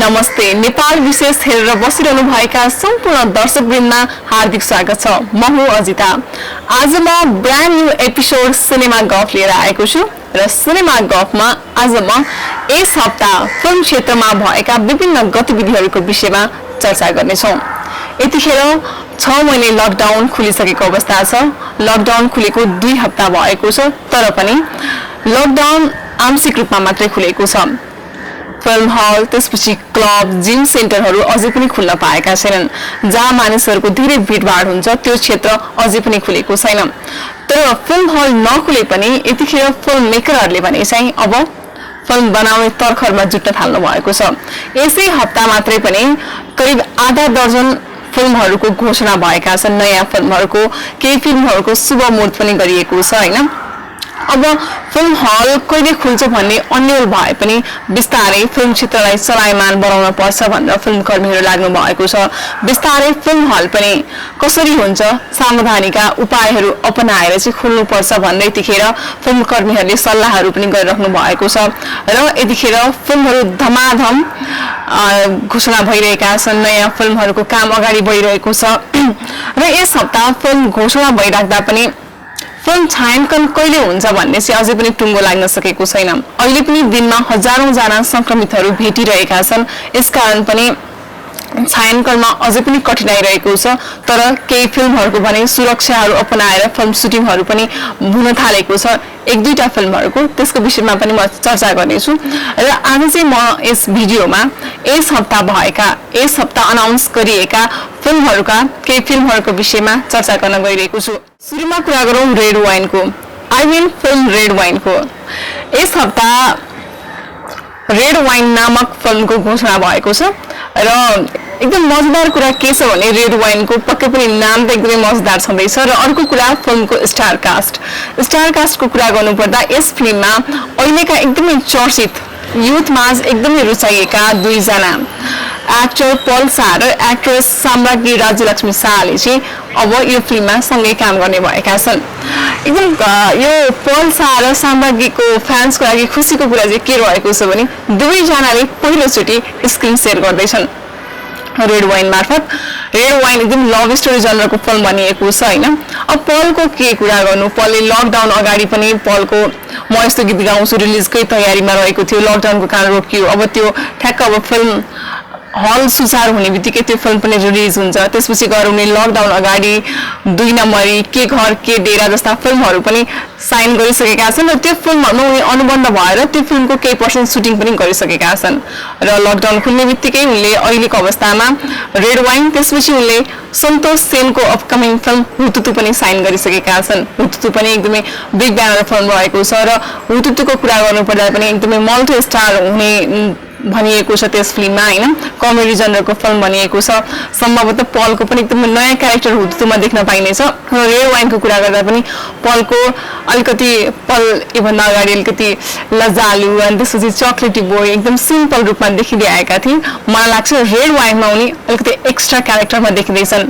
नमस्ते नेपाल विशेष हेरेर बसिरहनु भएका सम्पूर्ण दर्शकवृन्दमा हार्दिक स्वागत छ। म हुँ अजिता। आज म ब्रान्ड न्यू एपिसोड सिनेमा गफ लिएर आएको छु र सिनेमा गफमा आज म यस हप्ता फिल्म क्षेत्रमा भएका विभिन्न गतिविधिहरूको विषयमा चर्चा गर्नेछौँ। यतिखेर 6 महिने लकडाउन खुलिसकेको अवस्था छ। लकडाउन खुलेको 2 हप्ता भएको छ, तर पनि लकडाउन आंशिक रूपमा मात्रै खुलेको छ। फिल्म हल, त्यसपछि क्लब, जिम सेन्टरहरू अझै पनि खुल्न पाएका छैनन्। जहाँ मानिसहरूको धेरै भिडभाड हुन्छ त्यो क्षेत्र अझै पनि खुलेको छैन। तर फिल्म हल नखुले पनि यतिखेर फिल्म मेकरहरूले भने चाहिँ अब फिल्म बनाउने तर्खरमा जुट्न थाल्नु भएको छ। यसै हप्ता मात्रै पनि करिब आधा दर्जन फिल्महरूको घोषणा भएका छन्। नयाँ फिल्महरूको, केही फिल्महरूको शुभ मुहूर्त पनि गरिएको छ हैन। अब फिल्म हल कहिले खुल्छ भन्ने अन्यल भए पनि बिस्तारै फिल्म क्षेत्रलाई चलायमान बनाउन पर्छ भनेर फिल्म कर्मीहरू लाग्नु भएको छ। बिस्तारै फिल्म हल पनि कसरी हुन्छ, सावधानीका उपायहरू अपनाएर चाहिँ खुल्नुपर्छ भन्दै यतिखेर फिल्म कर्मीहरूले सल्लाहहरू पनि गरिराख्नु भएको छ र यतिखेर फिल्महरू धमाधम घोषणा भइरहेका छन्। नयाँ फिल्महरूको काम अगाडि बढिरहेको छ र यस हप्ता फिल्म घोषणा भइराख्दा पनि फिल्म छायाङ्कन कहिले हुन्छ भन्ने चाहिँ अझै पनि टुङ्गो लाग्न सकेको छैन। अहिले पनि दिनमा हजारौं जना संक्रमितहरू भेटिरहेका छन्। यसकारण पनि छायाङ्कनमा अझै पनि कठिनाइ रहेको छ। तर केही फिल्महरूको भने सुरक्षाहरू अपनाएर फिल्म सुटिङहरू पनि हुन थालेको छ। 1-2टा फिल्महरूको, त्यसको विषयमा पनि म चर्चा गर्नेछु। र आज चाहिँ म यस भिडियोमा यस हप्ता अनाउन्स गरिएका फिल्महरूका केही फिल्महरूको विषयमा चर्चा गर्न गइरहेको छु। सुरुमा कुरा गरौँ रेड वाइनको। फिल्म रेड वाइनको यस हप्ता रेड वाइन नामक फिल्मको घोषणा भएको छ र एकदम मजेदार कुरा के छ भने रेड वाइनको पक्कै पनि नाम त एकदमै मजेदार छँदैछ। र अर्को कुरा फिल्मको स्टार कास्टको कुरा गर्नुपर्दा यस फिल्ममा अहिलेका एकदमै चर्चित युथमाझ एकदमै रुचाइएका 2 जना एक्टर पल शाह र एक्ट्रेस साम्राज्ञी राज्यलक्ष्मी शाहले चाहिँ अब यो फिल्ममा सँगै काम गर्ने भएका छन्। एकदम यो पल शाह र साम्राज्ञीको फ्यान्सको लागि खुसीको कुरा चाहिँ के रहेको छ भने 2 जनाले पहिलोचोटि स्क्रिन सेयर गर्दैछन् रेड वाइन मार्फत। रेड वाइन एकदम लभ स्टोरी जनरको फिल्म बनिएको छ हैन। अब पलको के कुरा गर्नु, पलले लकडाउन अगाडि पनि पलको म यस्तो गीत गाउँछु रिलिजकै तयारीमा रहेको थियो। लकडाउनको कारण रोकियो। अब त्यो ठ्याक्क अब फिल्म हल सुचार हुने बित्तिकै त्यो फिल्म पनि रिलिज हुन्छ। त्यसपछि गएर उनी लकडाउन अगाडि 2 नम्बरी, के घर के डेरा जस्ता फिल्महरू पनि साइन गरिसकेका छन् र त्यो फिल्महरूमा उनी अनुबन्ध भएर त्यो फिल्मको केही पर्सेन्ट सुटिङ पनि गरिसकेका छन्। र लकडाउन खुल्ने बित्तिकै उनले अहिलेको अवस्थामा रेड वाइन, त्यसपछि उनले सन्तोष सेनको अपकमिङ फिल्म हुतुतु पनि साइन गरिसकेका छन्। हुतुतु पनि एकदमै बिग ब्यानर फिल्म रहेको छ र हुतुतुको कुरा गर्नुपर्दा पनि एकदमै मल्टी स्टार हुने भनिएको छ त्यस फिल्ममा हैन। कमेडी जनरको फिल्म बनिएको छ। सम्भवतः पलको पनि एकदमै नयाँ क्यारेक्टर हुतुतुमा देख्न पाइनेछ। र रेड वाइनको कुरा गर्दा पनि पलको अलिकति योभन्दा अगाडि अलिकति लजालु अनि त्यसपछि चक्लेटी बोय एकदम सिम्पल रूपमा देखिँदै आएका थिए। मलाई लाग्छ रेड वाइनमा उनी अलिकति एक्स्ट्रा क्यारेक्टरमा देखिँदैछन्।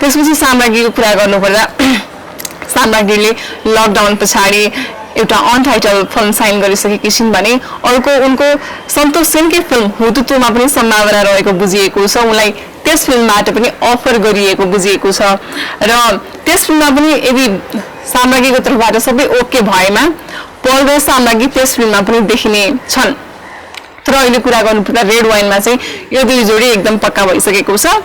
त्यसपछि साम्राज्ञीको कुरा गर्नुपर्दा साम्राज्ञीले लकडाउन पछाडि एउटा अनटाइटल फिल्म साइन गरिसकेकी छिन् भने अर्को उनको सन्तोष सेनकै फिल्म हुतुतुमा पनि सम्भावना रहेको बुझिएको छ। उनलाई त्यस फिल्मबाट पनि अफर गरिएको बुझिएको छ र त्यस फिल्ममा पनि यदि साम्राज्ञीको तर्फबाट सबै ओके भएमा पल र साम्राज्ञी त्यस फिल्ममा पनि देखिने छन्। तर अहिले कुरा गर्नुपर्दा रेड वाइनमा चाहिँ यो 2 जोडी एकदम पक्का भइसकेको छ।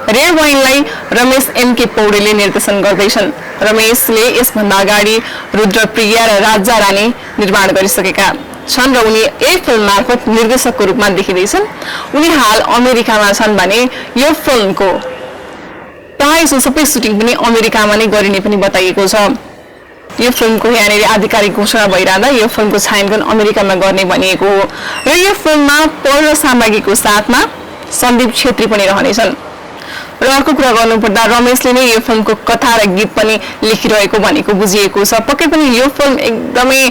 रेड वाइनलाई रमेश M.K. पौडेलले निर्देशन गर्दैछन्। रमेशले यसभन्दा अगाडि रुद्रप्रिया र राजा रानी निर्माण गरिसकेका छन् र उनी यही फिल्म मार्फत निर्देशकको रूपमा देखिँदैछन्। उनी हाल अमेरिकामा छन् भने यो फिल्मको प्रायः सबै सुटिङ पनि अमेरिकामा नै गरिने पनि बताइएको छ। यो फिल्मको यहाँनिर आधिकारिक घोषणा भइरहँदा यो फिल्मको छायाङ्कन अमेरिकामा गर्ने भनिएको हो र यो फिल्ममा पल र साम्राज्ञीको साथमा सन्दीप छेत्री पनि रहनेछन्। र अर्को कुरा गर्नुपर्दा रमेशले नै यो फिल्मको कथा र गीत पनि लेखिरहेको भनेको बुझिएको छ। पक्कै पनि यो फिल्म एकदमै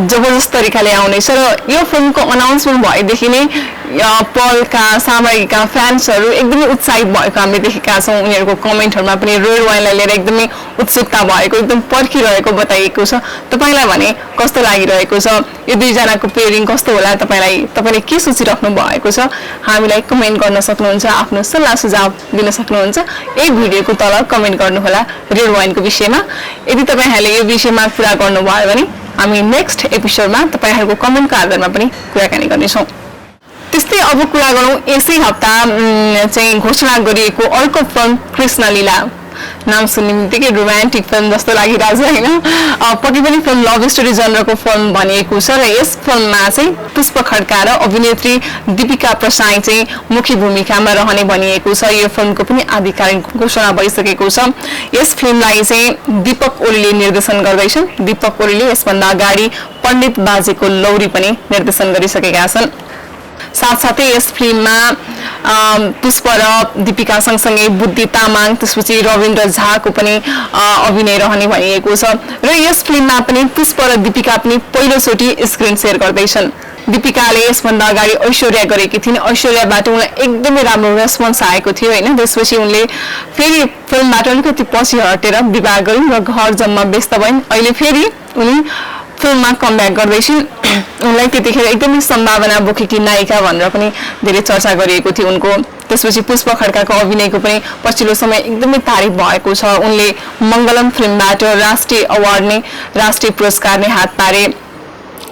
जबरजस्त तरिकाले आउनेछ र यो फिल्मको अनाउन्समेन्ट भएदेखि नै पलका सामरिकका फ्यान्सहरू एकदमै उत्साहित भएको हामीले देखेका छौँ उनीहरूको कमेन्टहरूमा पनि रेड वाइनलाई लिएर एकदमै उत्सुकता भएको एकदम पर्खिरहेको बताइएको छ तपाईँलाई भने कस्तो लागिरहेको छ यो दुईजनाको पेयरिङ कस्तो होला तपाईँले के सोचिराख्नु भएको छ हामीलाई कमेन्ट गर्न सक्नुहुन्छ आफ्नो सल्लाह सुझाव दिन सक्नुहुन्छ यही भिडियोको तल कमेन्ट गर्नुहोला रेड वाइनको विषयमा यदि तपाईँहरूले यो विषयमा कुरा गर्नुभयो भने हामी नेक्स्ट एपिसोडमा तपाईँहरूको कमेन्टको आधारमा पनि कुराकानी गर्नेछौँ त्यस्तै अब कुरा गरौँ यसै हप्ता चाहिँ घोषणा गरिएको अर्को फिल्म कृष्णलीला नाम सुन्ने बित्तिकै रोमान्टिक फिल्म जस्तो लागिरहेछ होइन पक्कै पनि फिल्म लभ स्टोरी जनरको फिल्म भनिएको छ र यस फिल्ममा चाहिँ पुष्प खड्का र अभिनेत्री दीपिका प्रसाई चाहिँ मुख्य भूमिकामा रहने भनिएको छ यो फिल्मको पनि आधिकारिक घोषणा भइसकेको छ यस फिल्मलाई चाहिँ दीपक ओलीले निर्देशन गर्दैछन् दीपक ओलीले यसभन्दा अगाडि पण्डित बाजेको लौरी पनि निर्देशन गरिसकेका छन् साथसाथै यस फिल्ममा पुष्प र दीपिका सँगसँगै बुद्धि तामाङ त्यसपछि रविन्द्र झाको पनि अभिनय रहने भनिएको छ र यस फिल्ममा पनि पुष्प र दीपिका पनि पहिलोचोटि स्क्रिन सेयर गर्दैछन् दीपिकाले यसभन्दा अगाडि ऐश्वर्या गरेकी थिइन् ऐश्वर्याबाट उनलाई एकदमै राम्रो रेस्पोन्स आएको थियो होइन त्यसपछि उनले फेरि फिल्मबाट अलिकति पछि हटेर विवाह गरिन् र घर जम्मा व्यस्त भइन् अहिले फेरि उनी फिल्ममा कमब्याक गर्दैछिन् उनलाई त्यतिखेर एकदमै सम्भावना बोकेकी नायिका भनेर पनि धेरै चर्चा गरिएको थियो उनको त्यसपछि पुष्प खड्काको अभिनयको पनि पछिल्लो समय एकदमै तारिफ भएको छ उनले मङ्गलम फिल्मबाट राष्ट्रिय अवार्ड नै राष्ट्रिय पुरस्कार नै हात पारे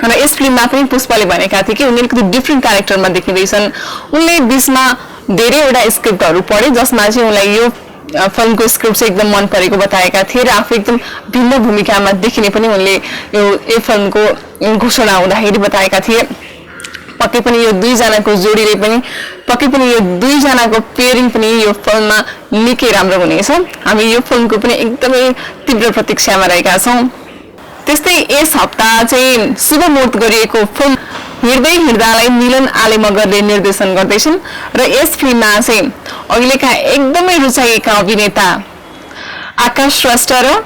र यस फिल्ममा पनि पुष्पले भनेका थिए कि उनी अलिकति डिफ्रेन्ट क्यारेक्टरमा देखिँदैछन् उनले बिचमा धेरैवटा स्क्रिप्टहरू पढे जसमा चाहिँ उनलाई यो फिल्मको स्क्रिप्ट चाहिँ एकदम मन परेको बताएका थिए र आफू एकदम भिन्न भूमिकामा देखिने पनि उनले यो फिल्मको घोषणा हुँदाखेरि बताएका थिए पक्कै पनि यो दुईजनाको जोडीले पनि पक्कै पनि यो दुईजनाको पेयरिङ पनि यो फिल्ममा निकै राम्रो हुनेछ हामी यो फिल्मको पनि एकदमै तीव्र प्रतीक्षामा रहेका छौँ त्यस्तै यस हप्ता चाहिँ शुभ मुहूर्त गरिएको फिल्म हिँड्दै हिँड्दालाई मिलन आले मगरले निर्देशन गर्दैछन् र यस फिल्ममा चाहिँ अहिलेका एकदमै रुचाइएका अभिनेता आकाश श्रेष्ठ र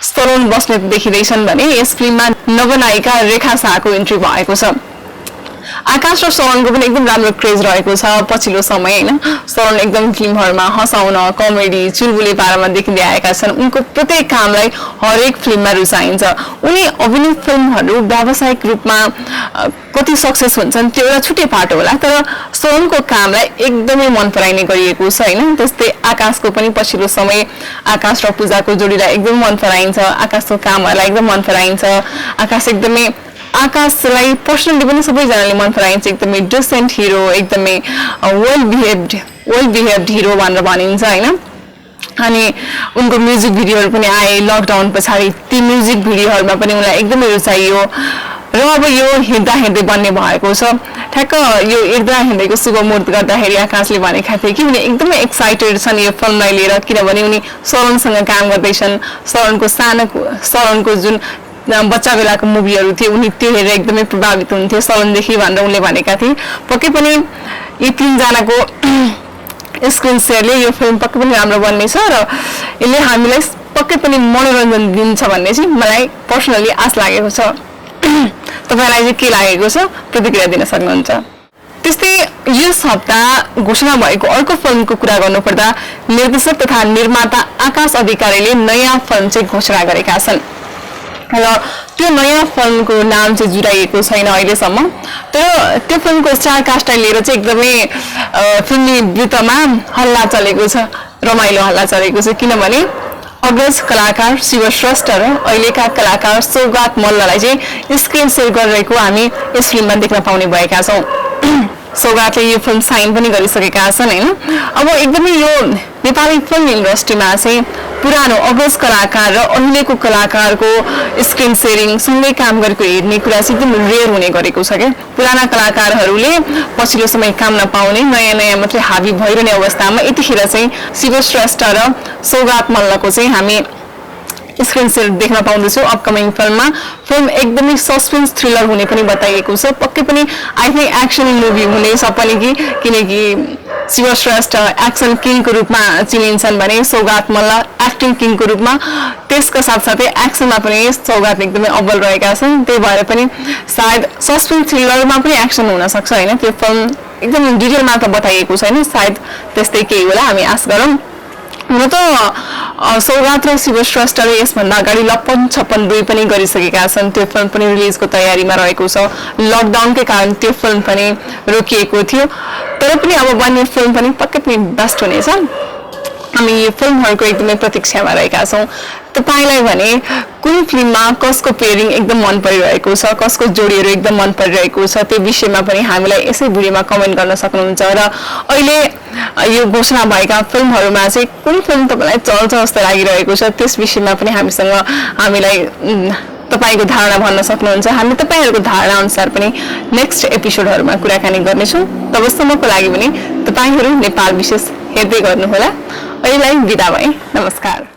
सरोन बस्नेत देखिँदैछन् भने यस फिल्ममा नवनायिका रेखा शाहको इन्ट्री भएको छ आकाश र सरोनको पनि एकदम राम्रो क्रेज रहेको छ पछिल्लो समय होइन सरोन एकदम फिल्महरूमा हँसाउन कमेडी चुलबुले पारामा देखिँदै आएका छन् उनको प्रत्येक कामलाई हरेक फिल्ममा रुचाइन्छ उनी अभिनीत फिल्महरू व्यावसायिक रूपमा कति सक्सेस हुन्छन् त्यो एउटा छुट्टै पाटो होला तर सरोनको कामलाई एकदमै मन पराइने गरिएको छ होइन त्यस्तै आकाशको पनि पछिल्लो समय आकाश र पूजाको जोडीलाई एकदम मन पराइन्छ आकाशको कामहरूलाई एकदम मन पराइन्छ आकाशलाई पर्सनली पनि सबैजनाले मन पराइन्छ एकदमै डिसेन्ट हिरो एकदमै वेल बिहेभ्ड हिरो भनेर भनिन्छ होइन अनि उनको म्युजिक भिडियोहरू पनि आए लकडाउन पछाडि ती म्युजिक भिडियोहरूमा पनि उनलाई एकदमै रुचाइयो र अब यो हिँड्दा हिँड्दै बन्ने भएको छ ठ्याक्क यो हिँड्दा हिँड्दैको शुभ मुहूर्त गर्दाखेरि आकाशले भनेका थिए कि उनी एकदमै एक्साइटेड छन् यो फिल्मलाई लिएर किनभने उनी सरोनसँग काम गर्दैछन् सरोनको जुन बच्चा बेलाको मुभीहरू थिए उनी त्यो हेरेर एकदमै प्रभावित हुन्थे सरोनदेखि भनेर उनले भनेका थिए पक्कै पनि यी तीनजनाको स्क्रिन सेयरले यो फिल्म पक्कै पनि राम्रो बन्नेछ र यसले हामीलाई पक्कै पनि मनोरञ्जन दिन्छ भन्ने चाहिँ मलाई पर्सनली आश लागेको छ तपाईँलाई चाहिँ के लागेको छ प्रतिक्रिया दिन सक्नुहुन्छ त्यस्तै यस हप्ता घोषणा भएको अर्को फिल्मको कुरा गर्नुपर्दा निर्देशक तथा निर्माता आकाश अधिकारीले नयाँ फिल्म चाहिँ घोषणा गरेका छन् र त्यो नयाँ फिल्मको नाम चाहिँ जुटाइएको छैन अहिलेसम्म तर त्यो फिल्मको स्टार कास्टलाई लिएर चाहिँ एकदमै फिल्मी वृत्तमा हल्ला चलेको छ रमाइलो हल्ला चलेको छ किनभने अग्रज कलाकार शिव श्रेष्ठ र अहिलेका कलाकार सौगात मल्ललाई चाहिँ स्क्रिन सेयर गरिरहेको हामी यस फिल्ममा देख्न पाउने भएका छौँ सौगातले यो फिल्म साइन पनि गरिसकेका छन् होइन अब एकदमै यो नेपाली फिल्म इन्डस्ट्रीमा चाहिँ पुरानो अग्रज कलाकार र अहिलेको कलाकारको स्क्रिन सेयरिङ सँगै काम गरेको हेर्ने कुरा चाहिँ एकदम रेयर हुने गरेको छ क्या पुराना कलाकारहरूले पछिल्लो समय काम नपाउने नयाँ मात्रै हाबी भइरहने अवस्थामा यतिखेर चाहिँ शिव श्रेष्ठ र सौगात मल्लको चाहिँ हामी स्क्रिन सेयर देख्न पाउँदैछौँ अपकमिङ फिल्म एकदमै सस्पेन्स थ्रिलर हुने पनि बताइएको छ पक्कै पनि आई थिंक एक्सन मुभी हुनेछ पनि किनकि शिवश्रेष्ठ एक्सन किङको रूपमा चिनिन्छन् भने सौगात मल्ल एक्टिङ किङको रूपमा त्यसका साथसाथै एक्सनमा पनि सौगात एकदमै अब्बल रहेका छन्। त्यही भएर पनि सायद सस्पेन्स थ्रिलरमा पनि एक्सन हुन सक्छ हैन। त्यो फिल्म एकदम डिटेलमा त बताइएको छैन, सायद त्यस्तै केही होला, हामी आश गरौँ। हुन त सौगात र शिवश्रेष्ठले यसभन्दा अगाडि लप्पन छप्पन 2 पनि गरिसकेका छन्। त्यो फिल्म पनि रिलिजको तयारीमा रहेको छ। लकडाउनकै कारण त्यो फिल्म पनि रोकिएको थियो, तर पनि अब बन्ने फिल्म पनि पक्कै पनि बेस्ट हुनेछ। हामी यो फिल्महरूको एकदमै प्रतीक्षामा रहेका छौँ। तपाईलाई भने कुन फिल्ममा कसको पेयरिङ एकदम मन परिरहेको छ, कसको जोडीहरू एकदम मन परिरहेको छ, त्यो विषयमा पनि हामीलाई यसै भिडियोमा कमेन्ट गर्न सक्नुहुन्छ। र अहिले यो घोषणा भएका फिल्महरूमा चाहिँ कुन फिल्म तपाईँलाई चल्छ जस्तो लागिरहेको छ, त्यस विषयमा पनि हामीलाई तपाईको धारणा भन्न सक्नुहुन्छ। हामी तपाईहरूको धारणा अनुसार पनि नेक्स्ट एपिसोडहरूमा कुराकानी गर्नेछौँ। तबसम्मको लागि पनि तपाईहरू नेपाल विशेष हेर्दै गर्नुहोला। अहिलेलाई बिदा भएँ, नमस्कार।